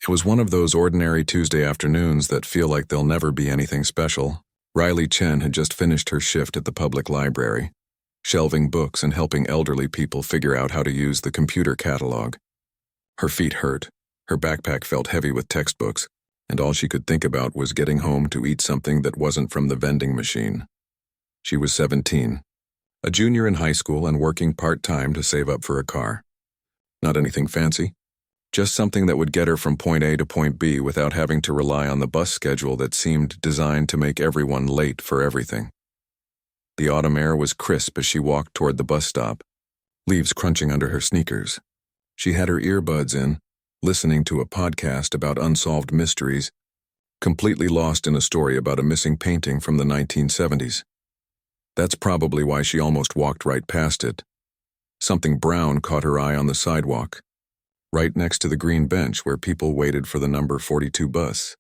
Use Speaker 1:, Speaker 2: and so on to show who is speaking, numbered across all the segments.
Speaker 1: It was one of those ordinary Tuesday afternoons that feel like they'll never be anything special. Riley Chen had just finished her shift at the public library, shelving books and helping elderly people figure out how to use the computer catalog. Her feet hurt, her backpack felt heavy with textbooks, and all she could think about was getting home to eat something that wasn't from the vending machine. She was 17, a junior in high school and working part-time to save up for a car. Not anything fancy, just something that would get her from point A to point B without having to rely on the bus schedule that seemed designed to make everyone late for everything. The autumn air was crisp as she walked toward the bus stop, leaves crunching under her sneakers. She had her earbuds in, listening to a podcast about unsolved mysteries, completely lost in a story about a missing painting from the 1970s. That's probably why she almost walked right past it. Something brown caught her eye on the sidewalk, right next to the green bench where people waited for the number 42 bus.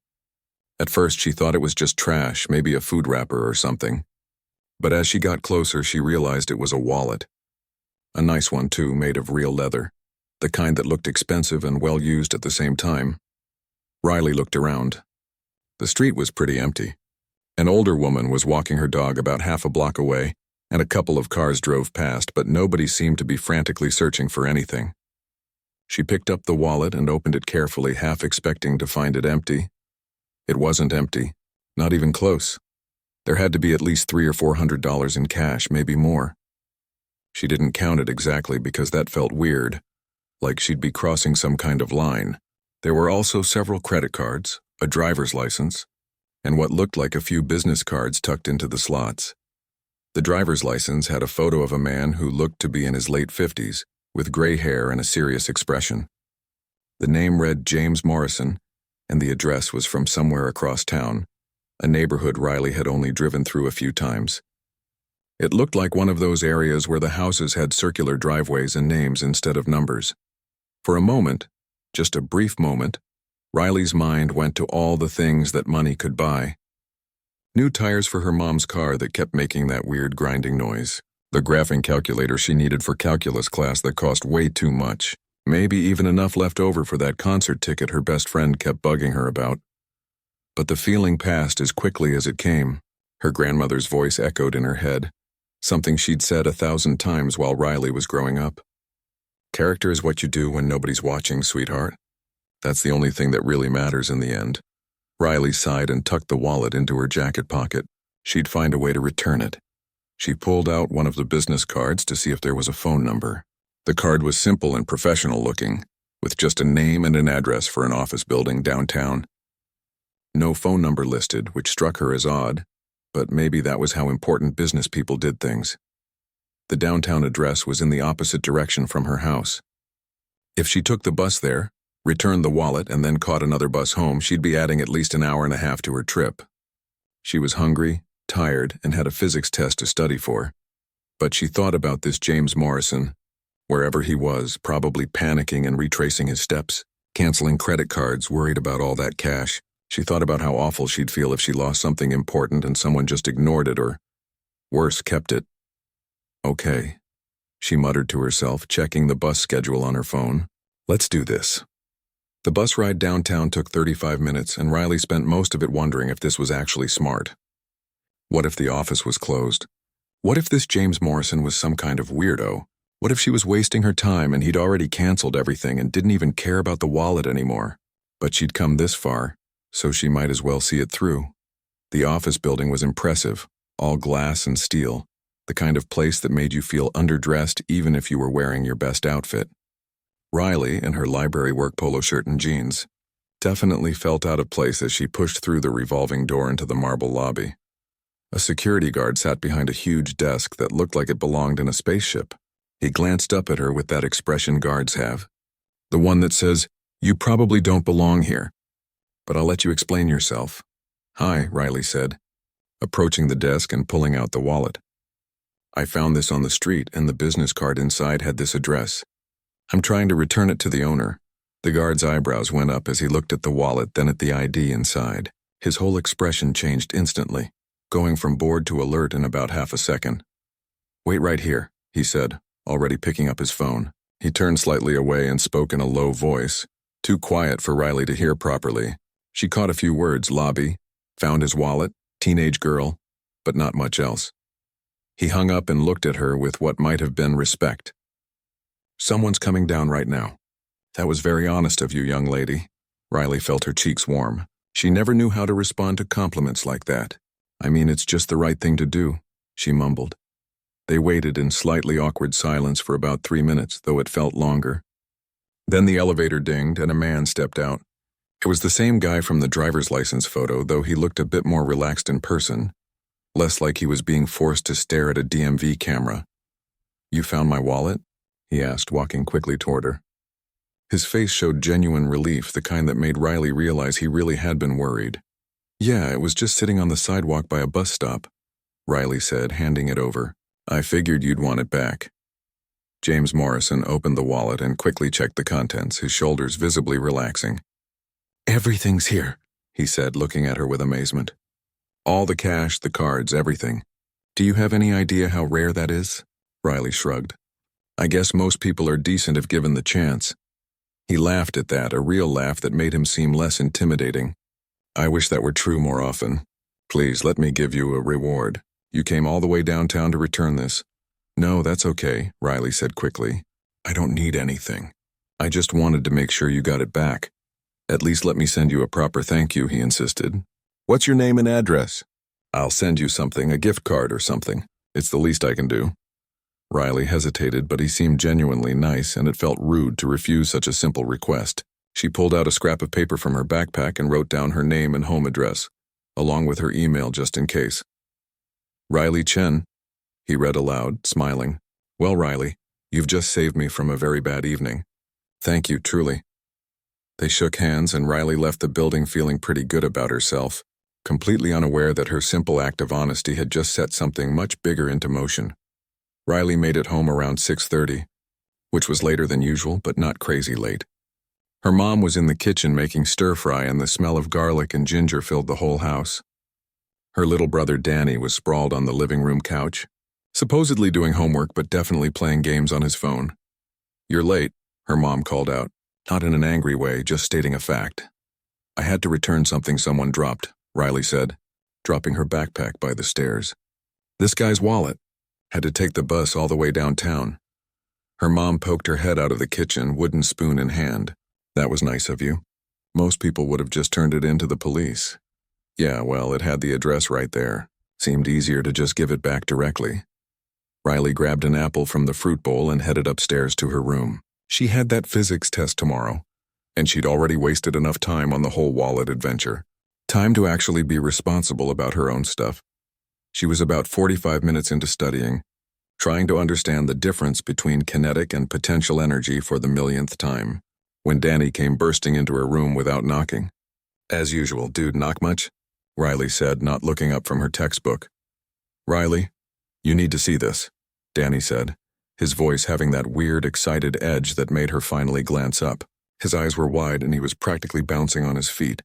Speaker 1: At first she thought it was just trash, maybe a food wrapper or something. But as she got closer, she realized it was a wallet. A nice one too, made of real leather, the kind that looked expensive and well used at the same time. Riley looked around. The street was pretty empty. An older woman was walking her dog about half a block away, and a couple of cars drove past, but nobody seemed to be frantically searching for anything. She picked up the wallet and opened it carefully, half expecting to find it empty. It wasn't empty, not even close. There had to be at least $300 or $400 in cash, maybe more. She didn't count it exactly because that felt weird, like she'd be crossing some kind of line. There were also several credit cards, a driver's license, and what looked like a few business cards tucked into the slots. The driver's license had a photo of a man who looked to be in his late 50s, with gray hair and a serious expression. The name read James Morrison, and the address was from somewhere across town, a neighborhood Riley had only driven through a few times. It looked like one of those areas where the houses had circular driveways and names instead of numbers. For a moment, just a brief moment, Riley's mind went to all the things that money could buy. New tires for her mom's car that kept making that weird grinding noise. The graphing calculator she needed for calculus class that cost way too much. Maybe even enough left over for that concert ticket her best friend kept bugging her about. But the feeling passed as quickly as it came. Her grandmother's voice echoed in her head, something she'd said 1,000 times while Riley was growing up. Character is what you do when nobody's watching, sweetheart. That's the only thing that really matters in the end. Riley sighed and tucked the wallet into her jacket pocket. She'd find a way to return it. She pulled out one of the business cards to see if there was a phone number. The card was simple and professional looking, with just a name and an address for an office building downtown. No phone number listed, which struck her as odd, but maybe that was how important business people did things. The downtown address was in the opposite direction from her house. If she took the bus there, returned the wallet, and then caught another bus home, she'd be adding at least an hour and a half to her trip. She was hungry, tired, and had a physics test to study for. But she thought about this James Morrison, wherever he was, probably panicking and retracing his steps, canceling credit cards, worried about all that cash. She thought about how awful she'd feel if she lost something important and someone just ignored it or, worse, kept it. Okay, she muttered to herself, checking the bus schedule on her phone. Let's do this. The bus ride downtown took 35 minutes, and Riley spent most of it wondering if this was actually smart. What if the office was closed? What if this James Morrison was some kind of weirdo? What if she was wasting her time and he'd already canceled everything and didn't even care about the wallet anymore? But she'd come this far, so she might as well see it through. The office building was impressive, all glass and steel, the kind of place that made you feel underdressed even if you were wearing your best outfit. Riley, in her library work polo shirt and jeans, definitely felt out of place as she pushed through the revolving door into the marble lobby. A security guard sat behind a huge desk that looked like it belonged in a spaceship. He glanced up at her with that expression guards have. The one that says, "You probably don't belong here, but I'll let you explain yourself." "Hi," Riley said, approaching the desk and pulling out the wallet. "I found this on the street, and the business card inside had this address. I'm trying to return it to the owner." The guard's eyebrows went up as he looked at the wallet, then at the ID inside. His whole expression changed instantly, going from bored to alert in about half a second. "Wait right here," he said, already picking up his phone. He turned slightly away and spoke in a low voice, Too quiet for Riley to hear properly. She caught a few words: lobby, found his wallet, teenage girl, but not much else. He hung up and looked at her with what might have been respect. "Someone's coming down right now." "That was very honest of you, young lady." Riley felt her cheeks warm. She never knew how to respond to compliments like that. "I mean, it's just the right thing to do," she mumbled. They waited in slightly awkward silence for about 3 minutes, though it felt longer. Then the elevator dinged and a man stepped out. It was the same guy from the driver's license photo, though he looked a bit more relaxed in person, less like he was being forced to stare at a DMV camera. "You found my wallet?" he asked, walking quickly toward her. His face showed genuine relief, the kind that made Riley realize he really had been worried. "Yeah, it was just sitting on the sidewalk by a bus stop," Riley said, handing it over. "I figured you'd want it back." James Morrison opened the wallet and quickly checked the contents, his shoulders visibly relaxing. "Everything's here," he said, looking at her with amazement. "All the cash, the cards, everything. Do you have any idea how rare that is?" Riley shrugged. "I guess most people are decent if given the chance." He laughed at that, a real laugh that made him seem less intimidating. "I wish that were true more often. Please, let me give you a reward. You came all the way downtown to return this." "No, that's okay," Riley said quickly. "I don't need anything. I just wanted to make sure you got it back." "At least let me send you a proper thank you," he insisted. "What's your name and address?" "I'll send you something, a gift card or something. It's the least I can do." Riley hesitated, but he seemed genuinely nice, and it felt rude to refuse such a simple request. She pulled out a scrap of paper from her backpack and wrote down her name and home address, along with her email just in case. "Riley Chen," he read aloud, smiling. "Well, Riley, you've just saved me from a very bad evening. Thank you, truly." They shook hands, and Riley left the building feeling pretty good about herself, completely unaware that her simple act of honesty had just set something much bigger into motion. Riley made it home around 6:30, which was later than usual, but not crazy late. Her mom was in the kitchen making stir-fry, and the smell of garlic and ginger filled the whole house. Her little brother Danny was sprawled on the living room couch, supposedly doing homework but definitely playing games on his phone. "You're late," her mom called out, not in an angry way, just stating a fact. "I had to return something someone dropped," Riley said, dropping her backpack by the stairs. "This guy's wallet. Had to take the bus all the way downtown." Her mom poked her head out of the kitchen, wooden spoon in hand. "That was nice of you. Most people would have just turned it in to the police." "Yeah, well, it had the address right there. Seemed easier to just give it back directly." Riley grabbed an apple from the fruit bowl and headed upstairs to her room. She had that physics test tomorrow, and she'd already wasted enough time on the whole wallet adventure. Time to actually be responsible about her own stuff. She was about 45 minutes into studying, trying to understand the difference between kinetic and potential energy for the millionth time, when Danny came bursting into her room without knocking. "As usual, dude, knock much?" Riley said, not looking up from her textbook. "Riley, you need to see this," Danny said, his voice having that weird, excited edge that made her finally glance up. His eyes were wide and he was practically bouncing on his feet.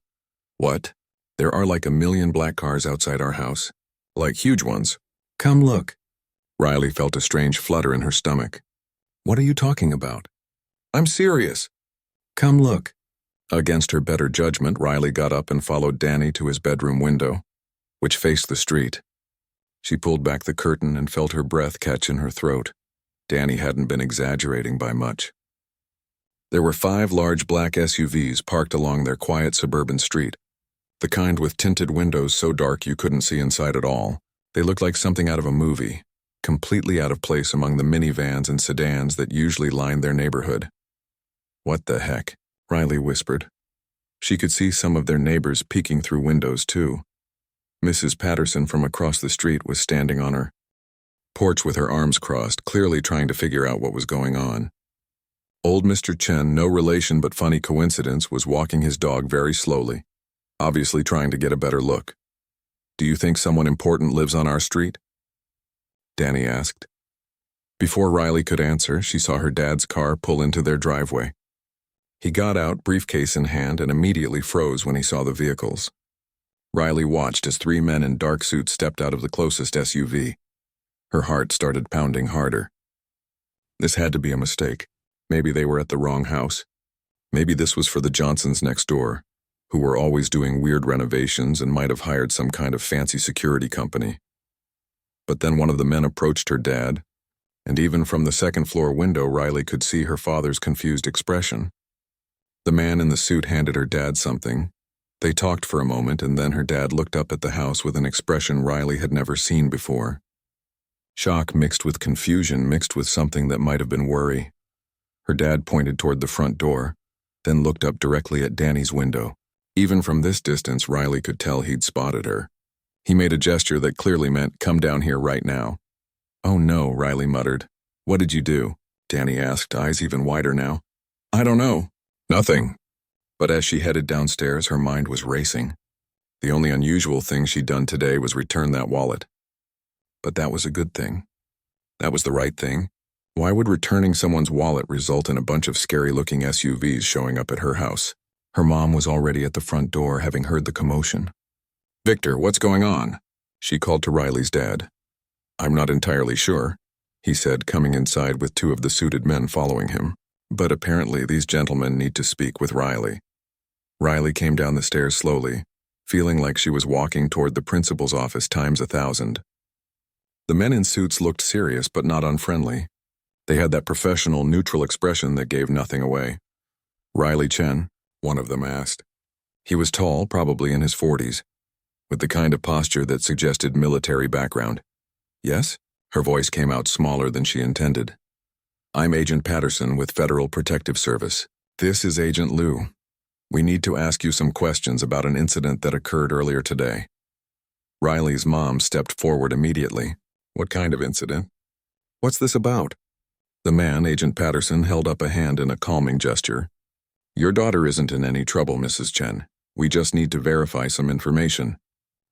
Speaker 1: "What? There are like 1,000,000 black cars outside our house. Like huge ones. Come look." Riley felt a strange flutter in her stomach. "What are you talking about?" "I'm serious." "Come look." Against her better judgment, Riley got up and followed Danny to his bedroom window, which faced the street. She pulled back the curtain and felt her breath catch in her throat. Danny hadn't been exaggerating by much. There were 5 large black SUVs parked along their quiet suburban street, the kind with tinted windows so dark you couldn't see inside at all. They looked like something out of a movie, completely out of place among the minivans and sedans that usually lined their neighborhood. "What the heck?" Riley whispered. She could see some of their neighbors peeking through windows too. Mrs. Patterson from across the street was standing on her porch with her arms crossed, clearly trying to figure out what was going on. Old Mr. Chen, no relation but funny coincidence, was walking his dog very slowly, obviously trying to get a better look. "Do you think someone important lives on our street?" Danny asked. Before Riley could answer, she saw her dad's car pull into their driveway. He got out, briefcase in hand, and immediately froze when he saw the vehicles. Riley watched as 3 men in dark suits stepped out of the closest SUV. Her heart started pounding harder. This had to be a mistake. Maybe they were at the wrong house. Maybe this was for the Johnsons next door, who were always doing weird renovations and might have hired some kind of fancy security company. But then one of the men approached her dad, and even from the second-floor window, Riley could see her father's confused expression. The man in the suit handed her dad something. They talked for a moment, and then her dad looked up at the house with an expression Riley had never seen before. Shock mixed with confusion, mixed with something that might have been worry. Her dad pointed toward the front door, then looked up directly at Danny's window. Even from this distance, Riley could tell he'd spotted her. He made a gesture that clearly meant, "Come down here right now." "Oh no," Riley muttered. "What did you do?" Danny asked, eyes even wider now. "I don't know. Nothing." But as she headed downstairs, her mind was racing. The only unusual thing she'd done today was return that wallet. But that was a good thing. That was the right thing. Why would returning someone's wallet result in a bunch of scary-looking SUVs showing up at her house? Her mom was already at the front door, having heard the commotion. "Victor, what's going on?" she called to Riley's dad. "I'm not entirely sure," he said, coming inside with two of the suited men following him. "But apparently these gentlemen need to speak with Riley." Riley came down the stairs slowly, feeling like she was walking toward the principal's office times 1,000. The men in suits looked serious but not unfriendly. They had that professional, neutral expression that gave nothing away. "Riley Chen?" one of them asked. He was tall, probably in his 40s, with the kind of posture that suggested military background. "Yes?" Her voice came out smaller than she intended. "I'm Agent Patterson with Federal Protective Service. This is Agent Liu. We need to ask you some questions about an incident that occurred earlier today." Riley's mom stepped forward immediately. "What kind of incident? What's this about?" The man, Agent Patterson, held up a hand in a calming gesture. "Your daughter isn't in any trouble, Mrs. Chen. We just need to verify some information."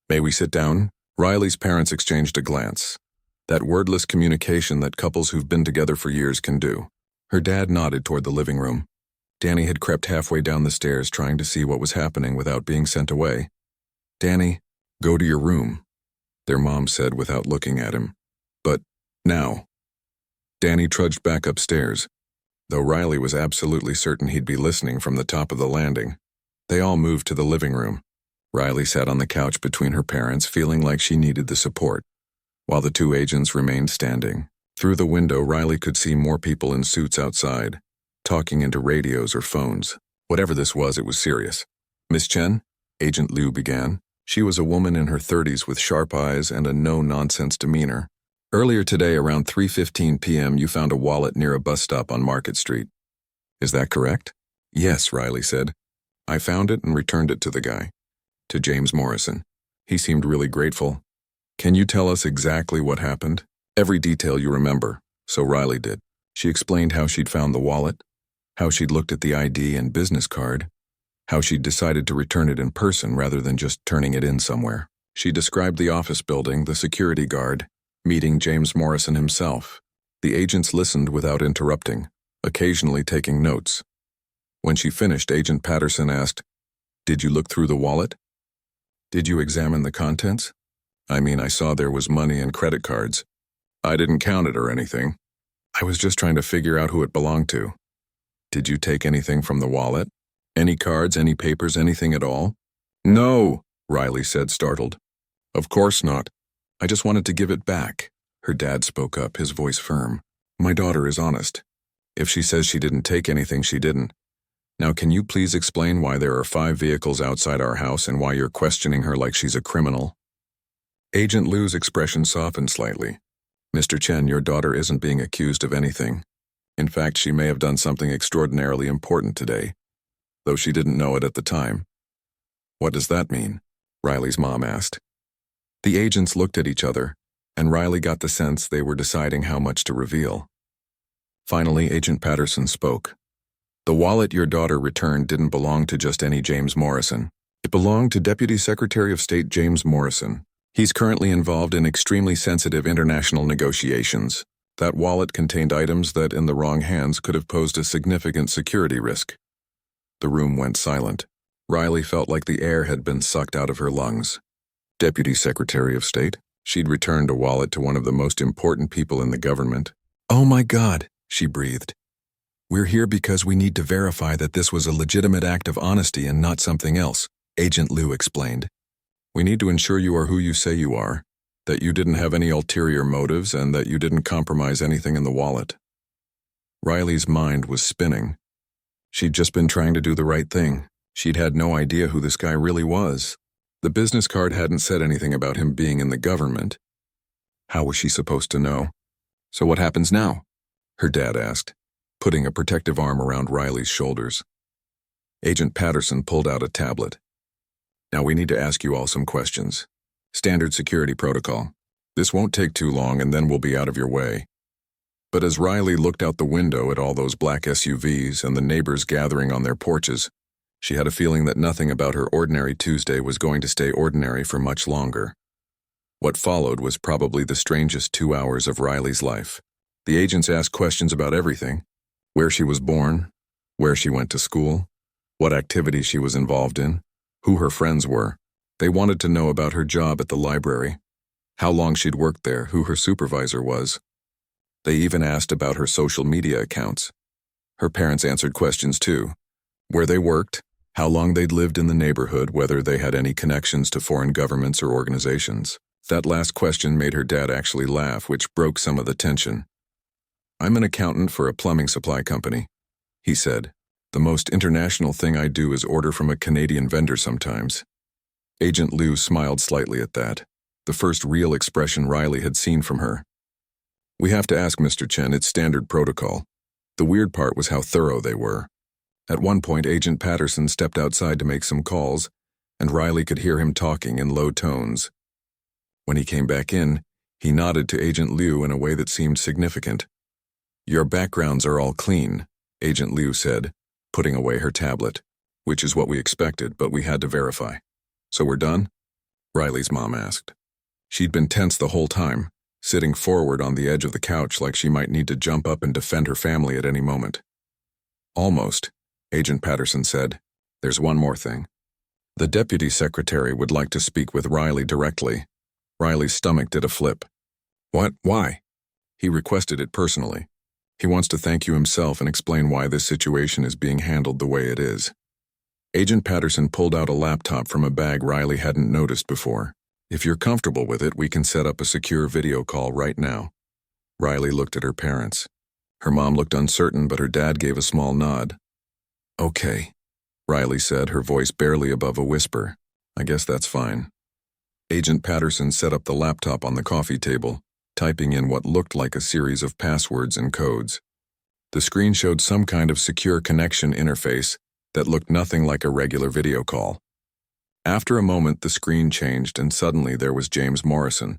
Speaker 1: "May we sit down?" Riley's parents exchanged a glance. That wordless communication that couples who've been together for years can do. Her dad nodded toward the living room. Danny had crept halfway down the stairs, trying to see what was happening without being sent away. "Danny, go to your room," their mom said without looking at him. "But now." Danny trudged back upstairs, though Riley was absolutely certain he'd be listening from the top of the landing. They all moved to the living room. Riley sat on the couch between her parents, feeling like she needed the support, while the two agents remained standing. Through the window, Riley could see more people in suits outside, talking into radios or phones. Whatever this was, it was serious. "Miss Chen?" Agent Liu began. She was a woman in her 30s with sharp eyes and a no-nonsense demeanor. "Earlier today, around 3:15 p.m., you found a wallet near a bus stop on Market Street. Is that correct?" "Yes," Riley said. "I found it and returned it to the guy. To James Morrison. He seemed really grateful." "Can you tell us exactly what happened?" "Every detail you remember," so Riley did. She explained how she'd found the wallet, how she'd looked at the ID and business card, how she'd decided to return it in person rather than just turning it in somewhere. She described the office building, the security guard, meeting James Morrison himself. The agents listened without interrupting, occasionally taking notes. When she finished, Agent Patterson asked, "Did you look through the wallet? Did you examine the contents? I mean, I saw there was money and credit cards. I didn't count it or anything. I was just trying to figure out who it belonged to." "Did you take anything from the wallet? Any cards, any papers, anything at all?" "No," Riley said, startled. "Of course not. I just wanted to give it back." Her dad spoke up, his voice firm. "My daughter is honest. If she says she didn't take anything, she didn't. Now can you please explain why there are 5 vehicles outside our house and why you're questioning her like she's a criminal?" Agent Liu's expression softened slightly. "Mr. Chen, your daughter isn't being accused of anything. In fact, she may have done something extraordinarily important today, though she didn't know it at the time." "What does that mean?" Riley's mom asked. The agents looked at each other, and Riley got the sense they were deciding how much to reveal. Finally, Agent Patterson spoke. "The wallet your daughter returned didn't belong to just any James Morrison. It belonged to Deputy Secretary of State James Morrison. He's currently involved in extremely sensitive international negotiations. That wallet contained items that, in the wrong hands, could have posed a significant security risk." The room went silent. Riley felt like the air had been sucked out of her lungs. Deputy Secretary of State? She'd returned a wallet to one of the most important people in the government. "Oh my God," she breathed. "We're here because we need to verify that this was a legitimate act of honesty and not something else," Agent Liu explained. "We need to ensure you are who you say you are, that you didn't have any ulterior motives, and that you didn't compromise anything in the wallet." Riley's mind was spinning. She'd just been trying to do the right thing. She'd had no idea who this guy really was. The business card hadn't said anything about him being in the government. How was she supposed to know? "So what happens now?" her dad asked, putting a protective arm around Riley's shoulders. Agent Patterson pulled out a tablet. "Now we need to ask you all some questions. Standard security protocol. This won't take too long and then we'll be out of your way." But as Riley looked out the window at all those black SUVs and the neighbors gathering on their porches, she had a feeling that nothing about her ordinary Tuesday was going to stay ordinary for much longer. What followed was probably the strangest 2 hours of Riley's life. The agents asked questions about everything: where she was born, where she went to school, what activities she was involved in, who her friends were. They wanted to know about her job at the library, how long she'd worked there, who her supervisor was. They even asked about her social media accounts. Her parents answered questions too: where they worked, how long they'd lived in the neighborhood, whether they had any connections to foreign governments or organizations. That last question made her dad actually laugh, which broke some of the tension. "I'm an accountant for a plumbing supply company," he said. "The most international thing I do is order from a Canadian vendor sometimes." Agent Liu smiled slightly at that, the first real expression Riley had seen from her. "We have to ask, Mr. Chen, it's standard protocol." The weird part was how thorough they were. At one point, Agent Patterson stepped outside to make some calls, and Riley could hear him talking in low tones. When he came back in, he nodded to Agent Liu in a way that seemed significant. "Your backgrounds are all clean," Agent Liu said, putting away her tablet, "which is what we expected, but we had to verify." "So we're done?" Riley's mom asked. She'd been tense the whole time, sitting forward on the edge of the couch like she might need to jump up and defend her family at any moment. "Almost," Agent Patterson said. "There's one more thing. The deputy secretary would like to speak with Riley directly." Riley's stomach did a flip. "What? Why?" "He requested it personally. He wants to thank you himself and explain why this situation is being handled the way it is." Agent Patterson pulled out a laptop from a bag Riley hadn't noticed before. "If you're comfortable with it, we can set up a secure video call right now." Riley looked at her parents. Her mom looked uncertain, but her dad gave a small nod. "Okay," Riley said, her voice barely above a whisper. "I guess that's fine." Agent Patterson set up the laptop on the coffee table, typing in what looked like a series of passwords and codes. The screen showed some kind of secure connection interface that looked nothing like a regular video call. After a moment, the screen changed, and suddenly there was James Morrison,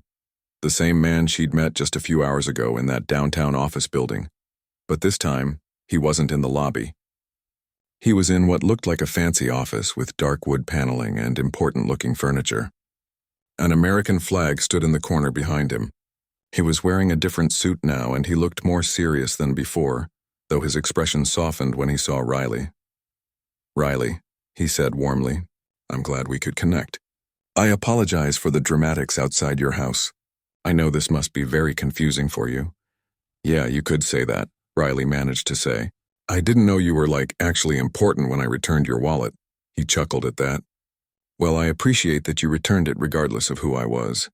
Speaker 1: the same man she'd met just a few hours ago in that downtown office building. But this time, he wasn't in the lobby. He was in what looked like a fancy office with dark wood paneling and important-looking furniture. An American flag stood in the corner behind him. He was wearing a different suit now, and he looked more serious than before, though his expression softened when he saw Riley. "Riley," he said warmly, "I'm glad we could connect. I apologize for the dramatics outside your house. I know this must be very confusing for you." "Yeah, you could say that," Riley managed to say. "I didn't know you were, actually important when I returned your wallet." He chuckled at that. "Well, I appreciate that you returned it regardless of who I was.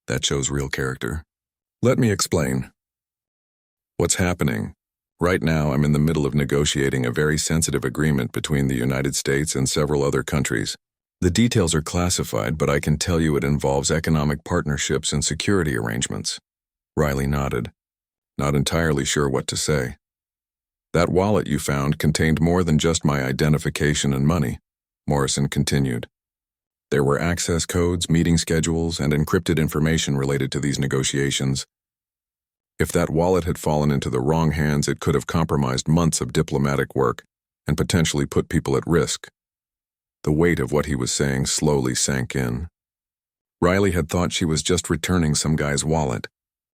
Speaker 1: That shows real character. Let me explain. What's happening? Right now, I'm in the middle of negotiating a very sensitive agreement between the United States and several other countries. The details are classified, but I can tell you it involves economic partnerships and security arrangements." Riley nodded, not entirely sure what to say. "That wallet you found contained more than just my identification and money," Morrison continued. "There were access codes, meeting schedules, and encrypted information related to these negotiations. If that wallet had fallen into the wrong hands, it could have compromised months of diplomatic work and potentially put people at risk." The weight of what he was saying slowly sank in. Riley had thought she was just returning some guy's wallet.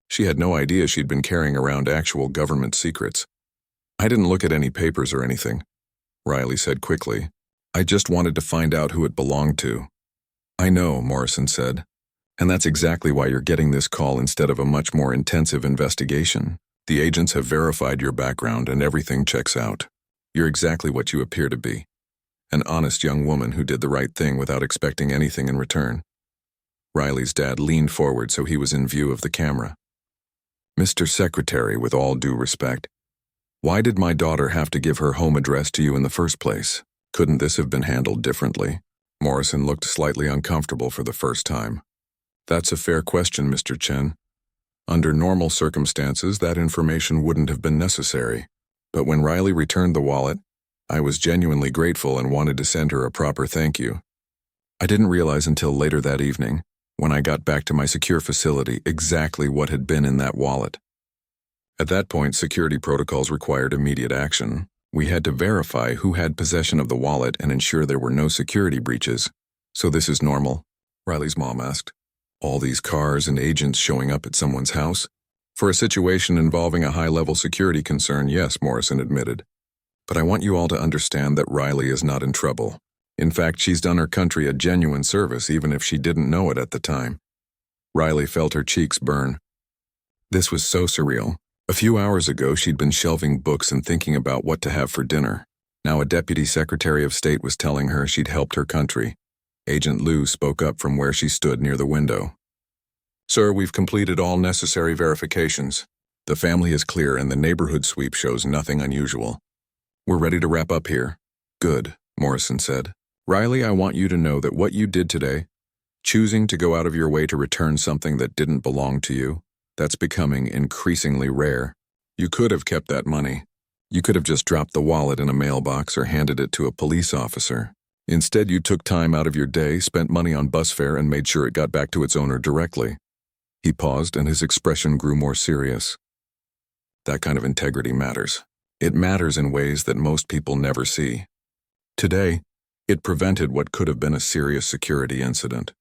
Speaker 1: She had no idea she'd been carrying around actual government secrets. "I didn't look at any papers or anything," Riley said quickly. "I just wanted to find out who it belonged to." "I know," Morrison said. "And that's exactly why you're getting this call instead of a much more intensive investigation. The agents have verified your background and everything checks out. You're exactly what you appear to be. An honest young woman who did the right thing without expecting anything in return. Riley's dad leaned forward so he was in view of the camera. Mr. Secretary, with all due respect, why did my daughter have to give her home address to you in the first place? Couldn't this have been handled differently? Morrison looked slightly uncomfortable for the first time. That's a fair question, Mr. Chen. Under normal circumstances, that information wouldn't have been necessary. But when Riley returned the wallet, I was genuinely grateful and wanted to send her a proper thank you. I didn't realize until later that evening, when I got back to my secure facility, exactly what had been in that wallet. At that point, security protocols required immediate action. We had to verify who had possession of the wallet and ensure there were no security breaches. So this is normal? Riley's mom asked. All these cars and agents showing up at someone's house? For a situation involving a high-level security concern, yes, Morrison admitted. But I want you all to understand that Riley is not in trouble. In fact, she's done her country a genuine service even if she didn't know it at the time. Riley felt her cheeks burn. This was so surreal. A few hours ago, she'd been shelving books and thinking about what to have for dinner. Now a deputy secretary of state was telling her she'd helped her country. Agent Liu spoke up from where she stood near the window. Sir, we've completed all necessary verifications. The family is clear and the neighborhood sweep shows nothing unusual. We're ready to wrap up here. Good, Morrison said. Riley, I want you to know that what you did today, choosing to go out of your way to return something that didn't belong to you, that's becoming increasingly rare. You could have kept that money. You could have just dropped the wallet in a mailbox or handed it to a police officer. Instead, you took time out of your day, spent money on bus fare, and made sure it got back to its owner directly. He paused, and his expression grew more serious. That kind of integrity matters. It matters in ways that most people never see. Today, it prevented what could have been a serious security incident.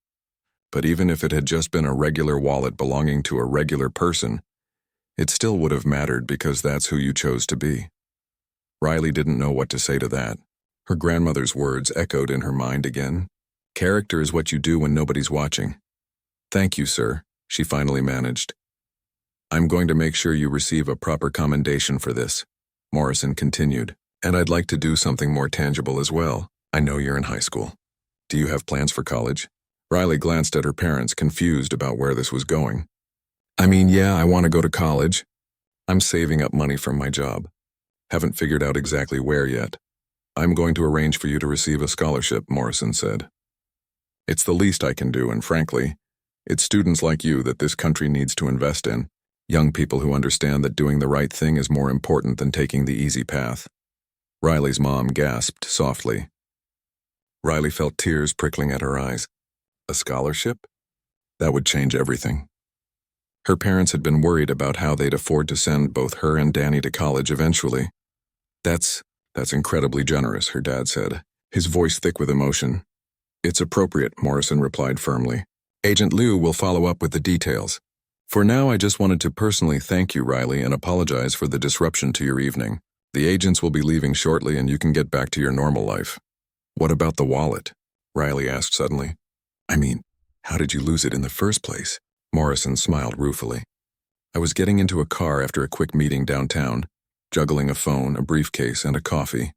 Speaker 1: But even if it had just been a regular wallet belonging to a regular person, it still would have mattered because that's who you chose to be. Riley didn't know what to say to that. Her grandmother's words echoed in her mind again. Character is what you do when nobody's watching. Thank you, sir, she finally managed. I'm going to make sure you receive a proper commendation for this, Morrison continued. And I'd like to do something more tangible as well. I know you're in high school. Do you have plans for college? Riley glanced at her parents, confused about where this was going. I mean, yeah, I want to go to college. I'm saving up money from my job. Haven't figured out exactly where yet. I'm going to arrange for you to receive a scholarship, Morrison said. It's the least I can do, and frankly, it's students like you that this country needs to invest in. Young people who understand that doing the right thing is more important than taking the easy path. Riley's mom gasped softly. Riley felt tears prickling at her eyes. A scholarship? That would change everything. Her parents had been worried about how they'd afford to send both her and Danny to college eventually. That's incredibly generous, her dad said, his voice thick with emotion. It's appropriate, Morrison replied firmly. Agent Liu will follow up with the details. For now, I just wanted to personally thank you, Riley, and apologize for the disruption to your evening. The agents will be leaving shortly and you can get back to your normal life. What about the wallet? Riley asked suddenly. I mean, how did you lose it in the first place? Morrison smiled ruefully. I was getting into a car after a quick meeting downtown, juggling a phone, a briefcase, and a coffee.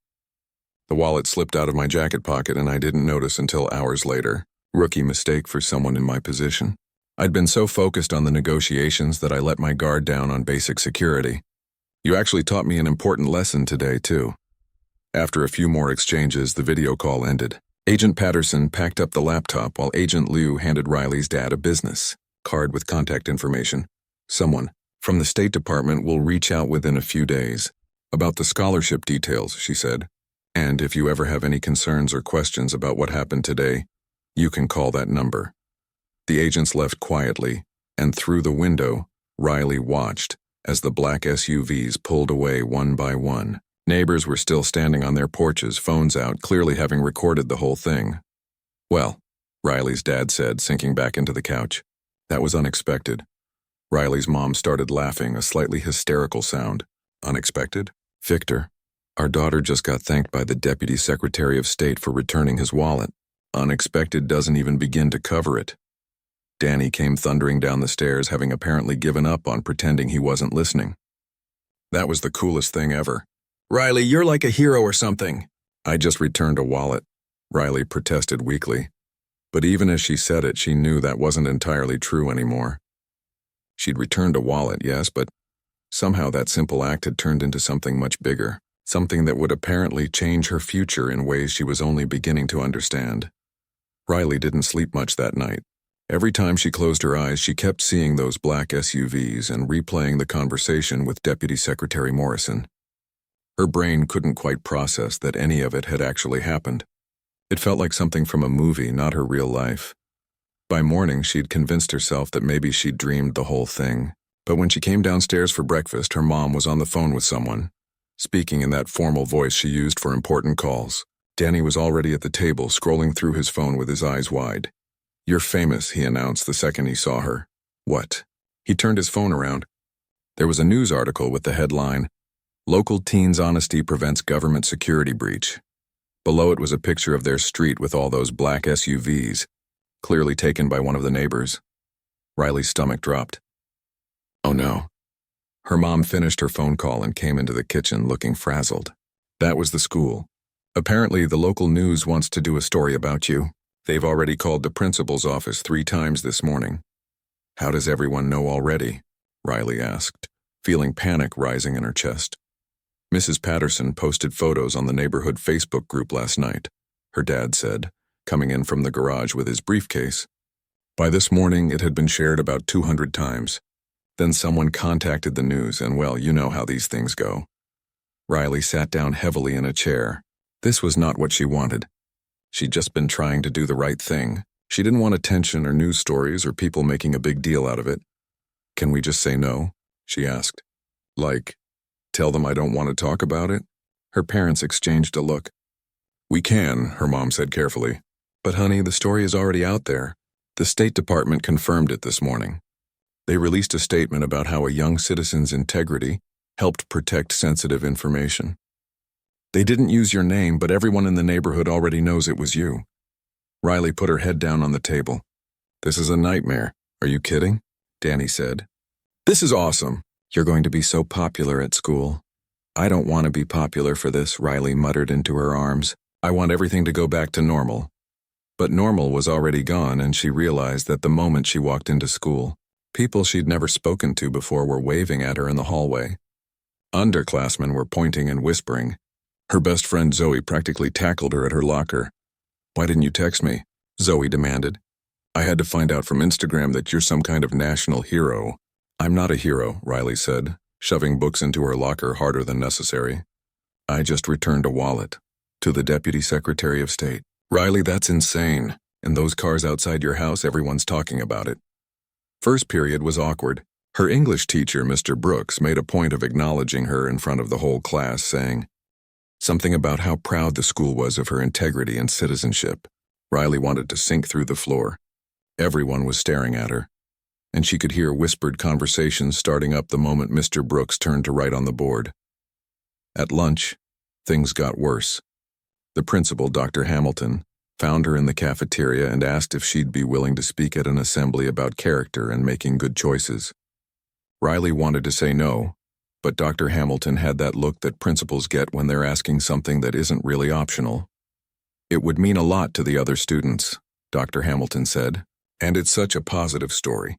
Speaker 1: The wallet slipped out of my jacket pocket and I didn't notice until hours later. Rookie mistake for someone in my position. I'd been so focused on the negotiations that I let my guard down on basic security. You actually taught me an important lesson today, too. After a few more exchanges, the video call ended. Agent Patterson packed up the laptop while Agent Liu handed Riley's dad a business card with contact information. Someone from the State Department will reach out within a few days. About the scholarship details, she said. And if you ever have any concerns or questions about what happened today, you can call that number. The agents left quietly, and through the window, Riley watched as the black SUVs pulled away one by one. Neighbors were still standing on their porches, phones out, clearly having recorded the whole thing. Well, Riley's dad said, sinking back into the couch. That was unexpected. Riley's mom started laughing, a slightly hysterical sound. Unexpected? Victor, our daughter just got thanked by the Deputy Secretary of State for returning his wallet. Unexpected doesn't even begin to cover it. Danny came thundering down the stairs, having apparently given up on pretending he wasn't listening. That was the coolest thing ever. Riley, you're like a hero or something. I just returned a wallet, Riley protested weakly. But even as she said it, she knew that wasn't entirely true anymore. She'd returned a wallet, yes, but somehow that simple act had turned into something much bigger, something that would apparently change her future in ways she was only beginning to understand. Riley didn't sleep much that night. Every time she closed her eyes, she kept seeing those black SUVs and replaying the conversation with Deputy Secretary Morrison. Her brain couldn't quite process that any of it had actually happened. It felt like something from a movie, not her real life. By morning, she'd convinced herself that maybe she'd dreamed the whole thing. But when she came downstairs for breakfast, her mom was on the phone with someone, speaking in that formal voice she used for important calls. Danny was already at the table, scrolling through his phone with his eyes wide. "You're famous," he announced the second he saw her. "What?" He turned his phone around. There was a news article with the headline, "Local Teens' Honesty Prevents Government Security Breach." Below it was a picture of their street with all those black SUVs, clearly taken by one of the neighbors. Riley's stomach dropped. Oh no. Her mom finished her phone call and came into the kitchen looking frazzled. "That was the school. Apparently the local news wants to do a story about you. They've already called the principal's office 3 times this morning." "How does everyone know already?" Riley asked, feeling panic rising in her chest. "Mrs. Patterson posted photos on the neighborhood Facebook group last night," her dad said, coming in from the garage with his briefcase. By this morning, it had been shared about 200 times. Then someone contacted the news, and well, you know how these things go. Riley sat down heavily in a chair. This was not what she wanted. She'd just been trying to do the right thing. She didn't want attention or news stories or people making a big deal out of it. "Can we just say no?" she asked. "Like, tell them I don't want to talk about it?" Her parents exchanged a look. "We can," her mom said carefully. "But honey, the story is already out there. The State Department confirmed it this morning. They released a statement about how a young citizen's integrity helped protect sensitive information. They didn't use your name, but everyone in the neighborhood already knows it was you." Riley put her head down on the table. "This is a nightmare. Are you kidding?" Danny said. "This is awesome. You're going to be so popular at school." "I don't want to be popular for this," Riley muttered into her arms. "I want everything to go back to normal." But normal was already gone, and she realized that the moment she walked into school, people she'd never spoken to before were waving at her in the hallway. Underclassmen were pointing and whispering. Her best friend Zoe practically tackled her at her locker. "Why didn't you text me?" Zoe demanded. "I had to find out from Instagram that you're some kind of national hero." "I'm not a hero," Riley said, shoving books into her locker harder than necessary. "I just returned a wallet. To the Deputy Secretary of State." "Riley, that's insane. And those cars outside your house, everyone's talking about it." First period was awkward. Her English teacher, Mr. Brooks, made a point of acknowledging her in front of the whole class, saying something about how proud the school was of her integrity and citizenship. Riley wanted to sink through the floor. Everyone was staring at her, and she could hear whispered conversations starting up the moment Mr. Brooks turned to write on the board. At lunch, things got worse. The principal, Dr. Hamilton, found her in the cafeteria and asked if she'd be willing to speak at an assembly about character and making good choices. Riley wanted to say no, but Dr. Hamilton had that look that principals get when they're asking something that isn't really optional. "It would mean a lot to the other students," Dr. Hamilton said, "and it's such a positive story.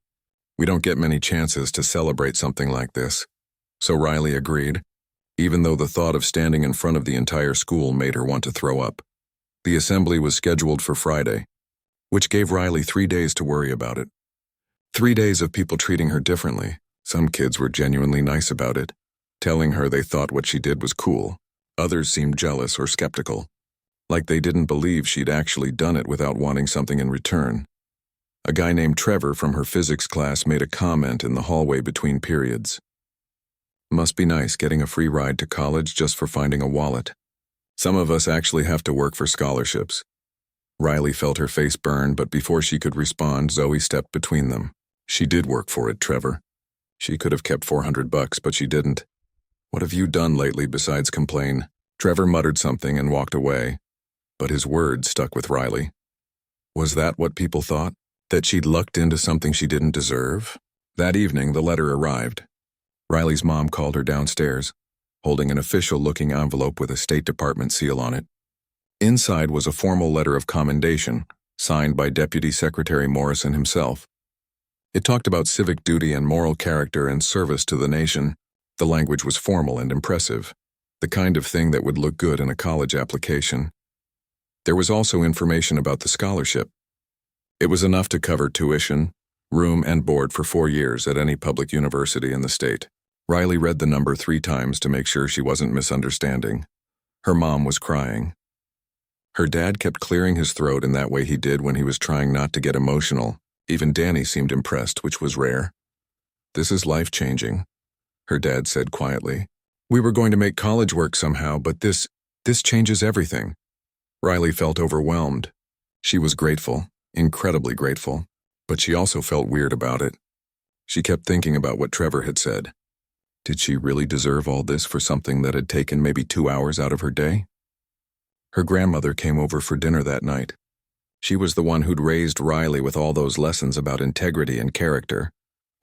Speaker 1: We don't get many chances to celebrate something like this." So Riley agreed, even though the thought of standing in front of the entire school made her want to throw up. The assembly was scheduled for Friday, which gave Riley 3 days to worry about it. 3 days of people treating her differently. Some kids were genuinely nice about it, telling her they thought what she did was cool. Others seemed jealous or skeptical, like they didn't believe she'd actually done it without wanting something in return. A guy named Trevor from her physics class made a comment in the hallway between periods. "Must be nice getting a free ride to college just for finding a wallet. Some of us actually have to work for scholarships." Riley felt her face burn, but before she could respond, Zoe stepped between them. "She did work for it, Trevor. She could have kept $400, but she didn't. What have you done lately besides complain?" Trevor muttered something and walked away, but his words stuck with Riley. Was that what people thought? That she'd lucked into something she didn't deserve? That evening, the letter arrived. Riley's mom called her downstairs, holding an official-looking envelope with a State Department seal on it. Inside was a formal letter of commendation, signed by Deputy Secretary Morrison himself. It talked about civic duty and moral character and service to the nation. The language was formal and impressive, the kind of thing that would look good in a college application. There was also information about the scholarship. It was enough to cover tuition, room, and board for 4 years at any public university in the state. Riley read the number 3 times to make sure she wasn't misunderstanding. Her mom was crying. Her dad kept clearing his throat in that way he did when he was trying not to get emotional. Even Danny seemed impressed, which was rare. "This is life-changing," her dad said quietly. "We were going to make college work somehow, but this changes everything." Riley felt overwhelmed. She was grateful, incredibly grateful, but she also felt weird about it. She kept thinking about what Trevor had said. Did she really deserve all this for something that had taken maybe 2 hours out of her day? Her grandmother came over for dinner that night. She was the one who'd raised Riley with all those lessons about integrity and character,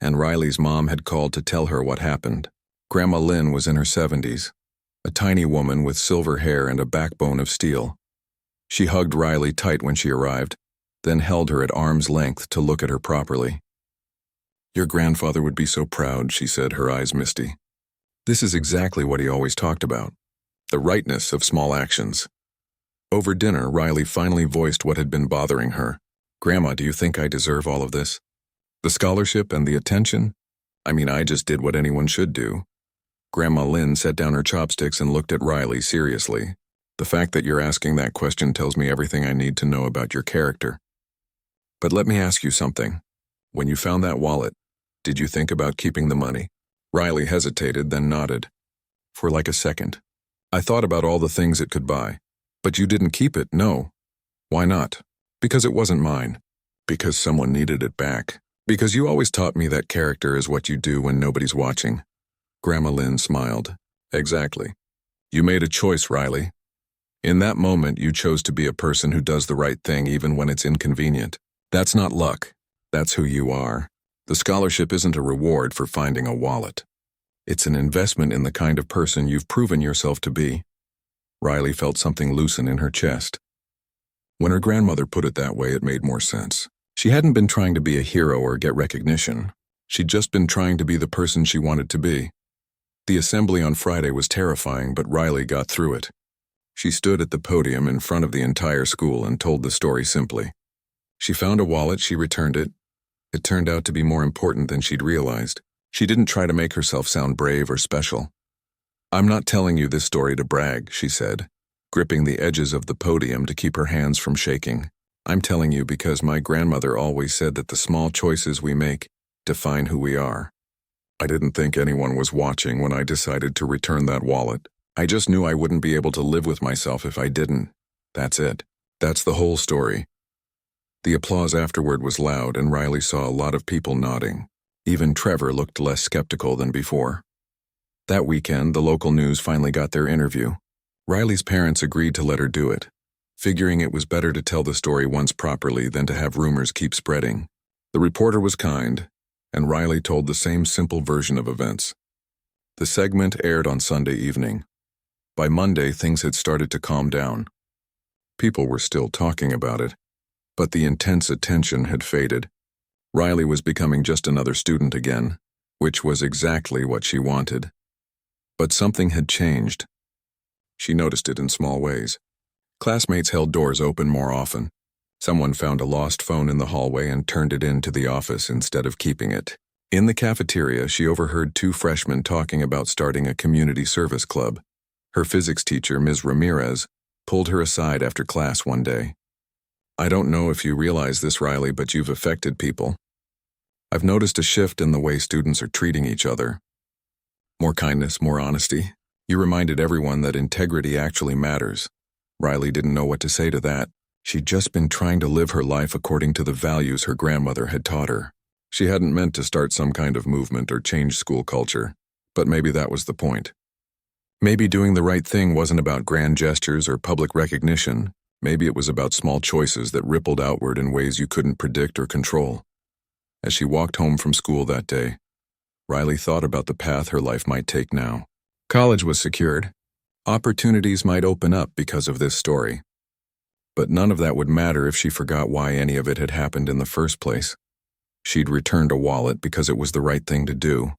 Speaker 1: and Riley's mom had called to tell her what happened. Grandma Lynn was in her 70s, a tiny woman with silver hair and a backbone of steel. She hugged Riley tight when she arrived, then held her at arm's length to look at her properly. "Your grandfather would be so proud," she said, her eyes misty. This is exactly what he always talked about, the rightness of small actions. Over dinner, Riley finally voiced what had been bothering her. "Grandma, do you think I deserve all of this? The scholarship and the attention? I mean, I just did what anyone should do." Grandma Lynn set down her chopsticks and looked at Riley seriously. "The fact that you're asking that question tells me everything I need to know about your character. But let me ask you something. When you found that wallet, did you think about keeping the money?" Riley hesitated, then nodded. "For like a second. I thought about all the things it could buy. But you didn't keep it, no. Why not?" "Because it wasn't mine. Because someone needed it back. Because you always taught me that character is what you do when nobody's watching." Grandma Lynn smiled. "Exactly. You made a choice, Riley. In that moment, you chose to be a person who does the right thing even when it's inconvenient. That's not luck. That's who you are. The scholarship isn't a reward for finding a wallet. It's an investment in the kind of person you've proven yourself to be." Riley felt something loosen in her chest. When her grandmother put it that way, it made more sense. She hadn't been trying to be a hero or get recognition. She'd just been trying to be the person she wanted to be. The assembly on Friday was terrifying, but Riley got through it. She stood at the podium in front of the entire school and told the story simply. She found a wallet, she returned it. It turned out to be more important than she'd realized. She didn't try to make herself sound brave or special. "I'm not telling you this story to brag," she said, gripping the edges of the podium to keep her hands from shaking. "I'm telling you because my grandmother always said that the small choices we make define who we are. I didn't think anyone was watching when I decided to return that wallet. I just knew I wouldn't be able to live with myself if I didn't. That's it. That's the whole story." The applause afterward was loud, and Riley saw a lot of people nodding. Even Trevor looked less skeptical than before. That weekend, the local news finally got their interview. Riley's parents agreed to let her do it, figuring it was better to tell the story once properly than to have rumors keep spreading. The reporter was kind, and Riley told the same simple version of events. The segment aired on Sunday evening. By Monday, things had started to calm down. People were still talking about it, but the intense attention had faded. Riley was becoming just another student again, which was exactly what she wanted. But something had changed. She noticed it in small ways. Classmates held doors open more often. Someone found a lost phone in the hallway and turned it into the office instead of keeping it. In the cafeteria, she overheard 2 freshmen talking about starting a community service club. Her physics teacher, Ms. Ramirez, pulled her aside after class one day. "I don't know if you realize this, Riley, but you've affected people. I've noticed a shift in the way students are treating each other. More kindness, more honesty. You reminded everyone that integrity actually matters." Riley didn't know what to say to that. She'd just been trying to live her life according to the values her grandmother had taught her. She hadn't meant to start some kind of movement or change school culture, but maybe that was the point. Maybe doing the right thing wasn't about grand gestures or public recognition. Maybe it was about small choices that rippled outward in ways you couldn't predict or control. As she walked home from school that day, Riley thought about the path her life might take now. College was secured. Opportunities might open up because of this story. But none of that would matter if she forgot why any of it had happened in the first place. She'd returned a wallet because it was the right thing to do.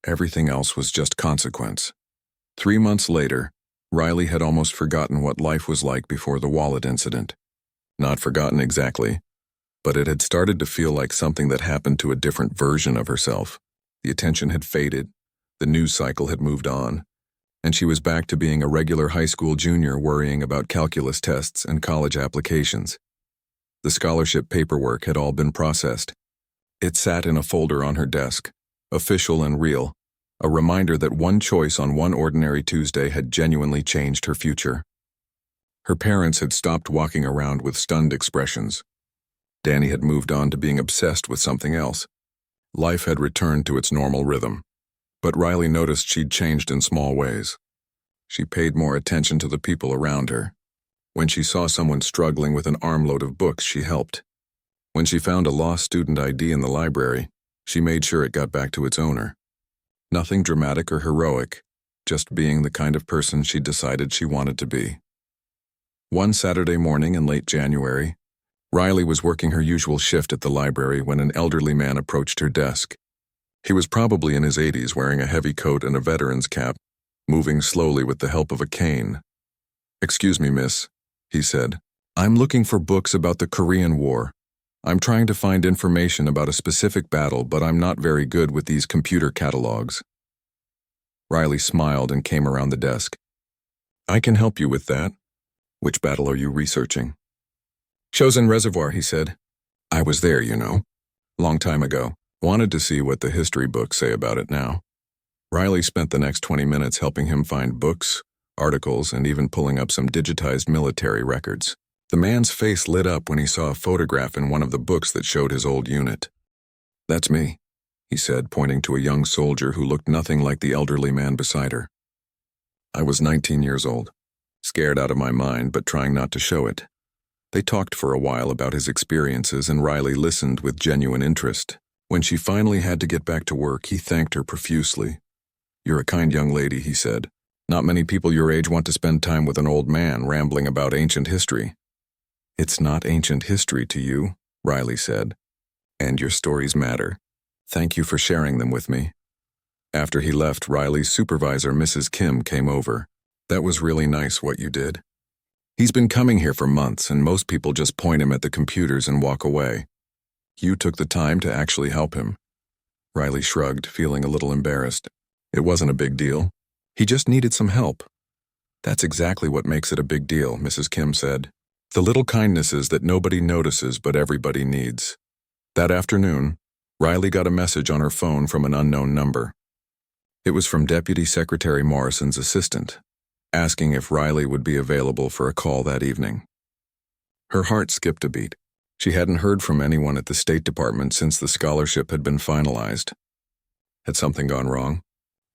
Speaker 1: Everything else was just consequence. 3 months later, Riley had almost forgotten what life was like before the wallet incident. Not forgotten exactly, but it had started to feel like something that happened to a different version of herself. The attention had faded, the news cycle had moved on, and she was back to being a regular high school junior worrying about calculus tests and college applications. The scholarship paperwork had all been processed. It sat in a folder on her desk, official and real, a reminder that one choice on one ordinary Tuesday had genuinely changed her future. Her parents had stopped walking around with stunned expressions. Danny had moved on to being obsessed with something else. Life had returned to its normal rhythm. But Riley noticed she'd changed in small ways. She paid more attention to the people around her. When she saw someone struggling with an armload of books, she helped. When she found a lost student ID in the library, she made sure it got back to its owner. Nothing dramatic or heroic, just being the kind of person she decided she wanted to be. One Saturday morning in late January, Riley was working her usual shift at the library when an elderly man approached her desk. He was probably in his 80s, wearing a heavy coat and a veteran's cap, moving slowly with the help of a cane. "Excuse me, miss," he said. "I'm looking for books about the Korean War. I'm trying to find information about a specific battle, but I'm not very good with these computer catalogs." Riley smiled and came around the desk. "I can help you with that. Which battle are you researching?" "Chosin Reservoir," he said. "I was there, you know. Long time ago. Wanted to see what the history books say about it now." Riley spent the next 20 minutes helping him find books, articles, and even pulling up some digitized military records. The man's face lit up when he saw a photograph in one of the books that showed his old unit. "That's me," he said, pointing to a young soldier who looked nothing like the elderly man beside her. "I was 19 years old, scared out of my mind but trying not to show it." They talked for a while about his experiences, and Riley listened with genuine interest. When she finally had to get back to work, he thanked her profusely. "You're a kind young lady," he said. "Not many people your age want to spend time with an old man rambling about ancient history." "It's not ancient history to you," Riley said. "And your stories matter. Thank you for sharing them with me." After he left, Riley's supervisor, Mrs. Kim, came over. "That was really nice what you did. He's been coming here for months, and most people just point him at the computers and walk away. You took the time to actually help him." Riley shrugged, feeling a little embarrassed. It wasn't a big deal. He just needed some help. "That's exactly what makes it a big deal," Mrs. Kim said. "The little kindnesses that nobody notices but everybody needs." That afternoon, Riley got a message on her phone from an unknown number. It was from Deputy Secretary Morrison's assistant, asking if Riley would be available for a call that evening. Her heart skipped a beat. She hadn't heard from anyone at the State Department since the scholarship had been finalized. Had something gone wrong?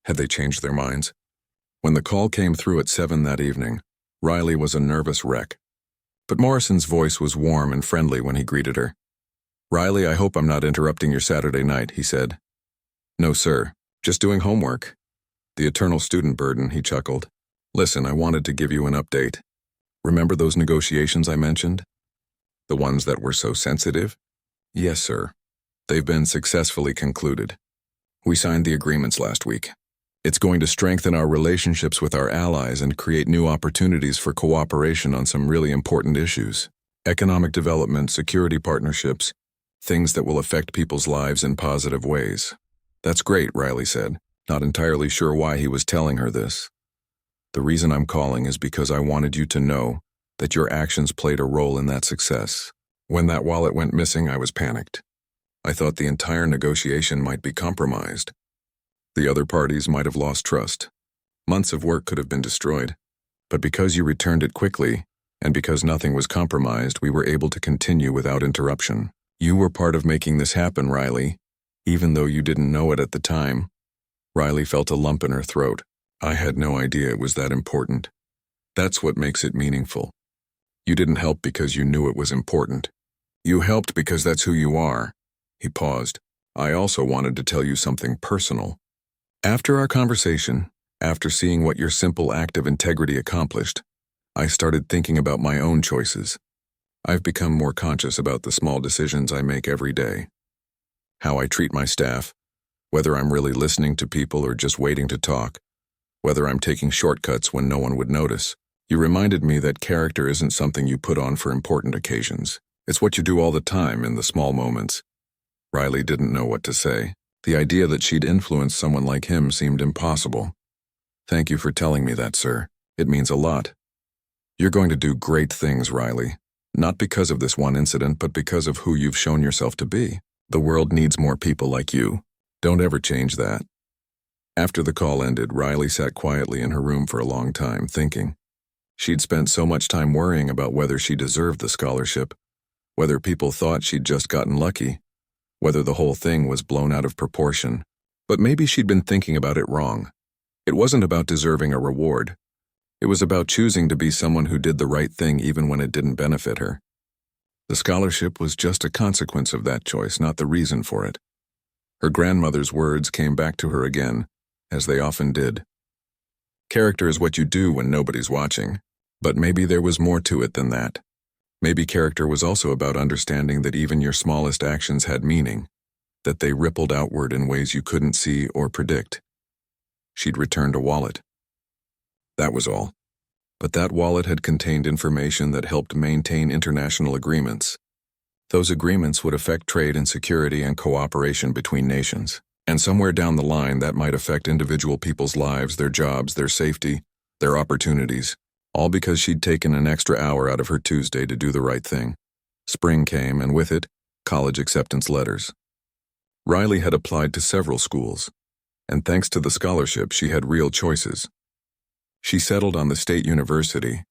Speaker 1: Had they changed their minds? When the call came through at 7 that evening, Riley was a nervous wreck. But Morrison's voice was warm and friendly when he greeted her. "Riley, I hope I'm not interrupting your Saturday night," he said. "No, sir. Just doing homework." "The eternal student burden," he chuckled. "Listen, I wanted to give you an update. Remember those negotiations I mentioned? The ones that were so sensitive?" "Yes, sir. They've been successfully concluded. We signed the agreements last week. It's going to strengthen our relationships with our allies and create new opportunities for cooperation on some really important issues. Economic development, security partnerships, things that will affect people's lives in positive ways." "That's great," Riley said, not entirely sure why he was telling her this. "The reason I'm calling is because I wanted you to know that your actions played a role in that success. When that wallet went missing, I was panicked. I thought the entire negotiation might be compromised. The other parties might have lost trust. Months of work could have been destroyed. But because you returned it quickly, and because nothing was compromised, we were able to continue without interruption. You were part of making this happen, Riley, even though you didn't know it at the time." Riley felt a lump in her throat. "I had no idea it was that important. That's what makes it meaningful. You didn't help because you knew it was important. You helped because that's who you are." He paused. I also wanted to tell you something personal. After our conversation, after seeing what your simple act of integrity accomplished, I started thinking about my own choices. I've become more conscious about the small decisions I make every day. How I treat my staff, whether I'm really listening to people or just waiting to talk, whether I'm taking shortcuts when no one would notice. You reminded me that character isn't something you put on for important occasions. It's what you do all the time in the small moments. Riley didn't know what to say. The idea that she'd influence someone like him seemed impossible. Thank you for telling me that, sir. It means a lot. You're going to do great things, Riley. Not because of this one incident, but because of who you've shown yourself to be. The world needs more people like you. Don't ever change that. After the call ended, Riley sat quietly in her room for a long time, thinking. She'd spent so much time worrying about whether she deserved the scholarship, whether people thought she'd just gotten lucky, whether the whole thing was blown out of proportion. But maybe she'd been thinking about it wrong. It wasn't about deserving a reward. It was about choosing to be someone who did the right thing even when it didn't benefit her. The scholarship was just a consequence of that choice, not the reason for it. Her grandmother's words came back to her again, as they often did. Character is what you do when nobody's watching, but maybe there was more to it than that. Maybe character was also about understanding that even your smallest actions had meaning, that they rippled outward in ways you couldn't see or predict. She'd returned a wallet. That was all. But that wallet had contained information that helped maintain international agreements. Those agreements would affect trade and security and cooperation between nations. And somewhere down the line, that might affect individual people's lives, their jobs, their safety, their opportunities, all because she'd taken an extra hour out of her Tuesday to do the right thing. Spring came, and with it, college acceptance letters. Riley had applied to several schools, and thanks to the scholarship, she had real choices. She settled on the State University,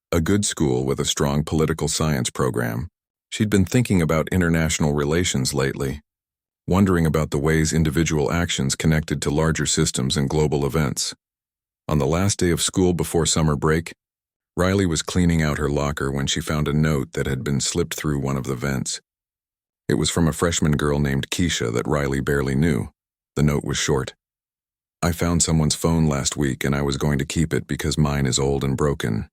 Speaker 1: a good school with a strong political science program. She'd been thinking about international relations lately, wondering about the ways individual actions connected to larger systems and global events. On the last day of school before summer break, Riley was cleaning out her locker when she found a note that had been slipped through one of the vents. It was from a freshman girl named Keisha that Riley barely knew. The note was short. I found someone's phone last week and I was going to keep it because mine is old and broken.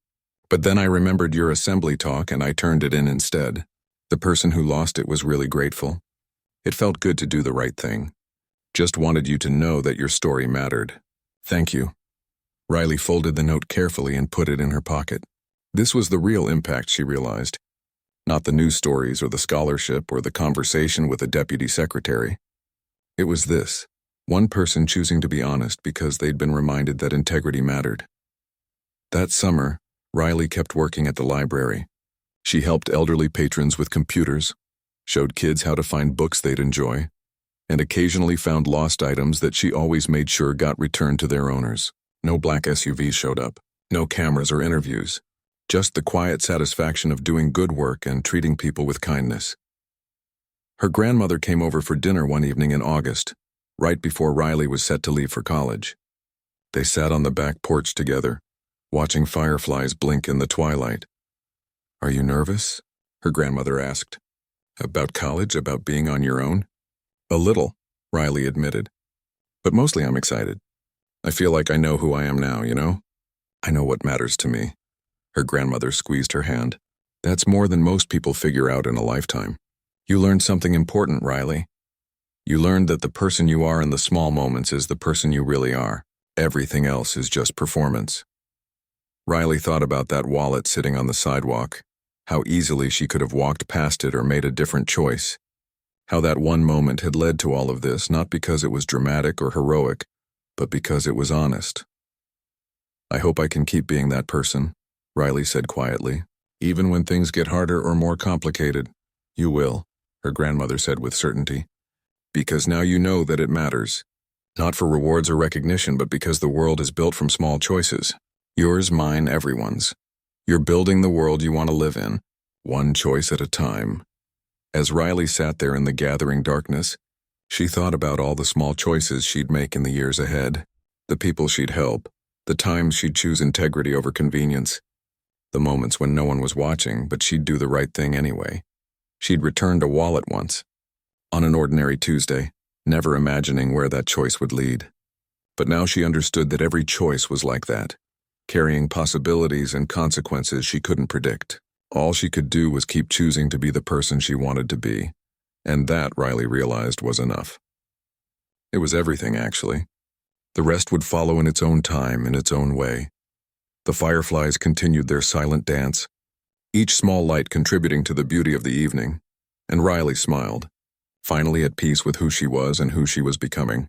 Speaker 1: But then I remembered your assembly talk and I turned it in instead. The person who lost it was really grateful. It felt good to do the right thing. Just wanted you to know that your story mattered. Thank you. Riley folded the note carefully and put it in her pocket. This was the real impact, she realized. Not the news stories or the scholarship or the conversation with a deputy secretary. It was this. One person choosing to be honest because they'd been reminded that integrity mattered. That summer, Riley kept working at the library. She helped elderly patrons with computers, showed kids how to find books they'd enjoy, and occasionally found lost items that she always made sure got returned to their owners. No black SUVs showed up, no cameras or interviews, just the quiet satisfaction of doing good work and treating people with kindness. Her grandmother came over for dinner one evening in August, right before Riley was set to leave for college. They sat on the back porch together, watching fireflies blink in the twilight. "Are you nervous?" her grandmother asked. "About college, about being on your own?" "A little," Riley admitted. "But mostly I'm excited. I feel like I know who I am now, you know? I know what matters to me." Her grandmother squeezed her hand. "That's more than most people figure out in a lifetime. You learned something important, Riley. You learned that the person you are in the small moments is the person you really are. Everything else is just performance." Riley thought about that wallet sitting on the sidewalk, how easily she could have walked past it or made a different choice, how that one moment had led to all of this, not because it was dramatic or heroic, but because it was honest. "I hope I can keep being that person," Riley said quietly. "Even when things get harder or more complicated." "You will," her grandmother said with certainty. "Because now you know that it matters. Not for rewards or recognition, but because the world is built from small choices. Yours, mine, everyone's. You're building the world you want to live in, one choice at a time." As Riley sat there in the gathering darkness, she thought about all the small choices she'd make in the years ahead, the people she'd help, the times she'd choose integrity over convenience, the moments when no one was watching, but she'd do the right thing anyway. She'd returned a wallet once, on an ordinary Tuesday, never imagining where that choice would lead. But now she understood that every choice was like that, carrying possibilities and consequences she couldn't predict. All she could do was keep choosing to be the person she wanted to be, and that, Riley realized, was enough. It was everything, actually. The rest would follow in its own time, in its own way. The fireflies continued their silent dance, each small light contributing to the beauty of the evening, and Riley smiled, finally at peace with who she was and who she was becoming.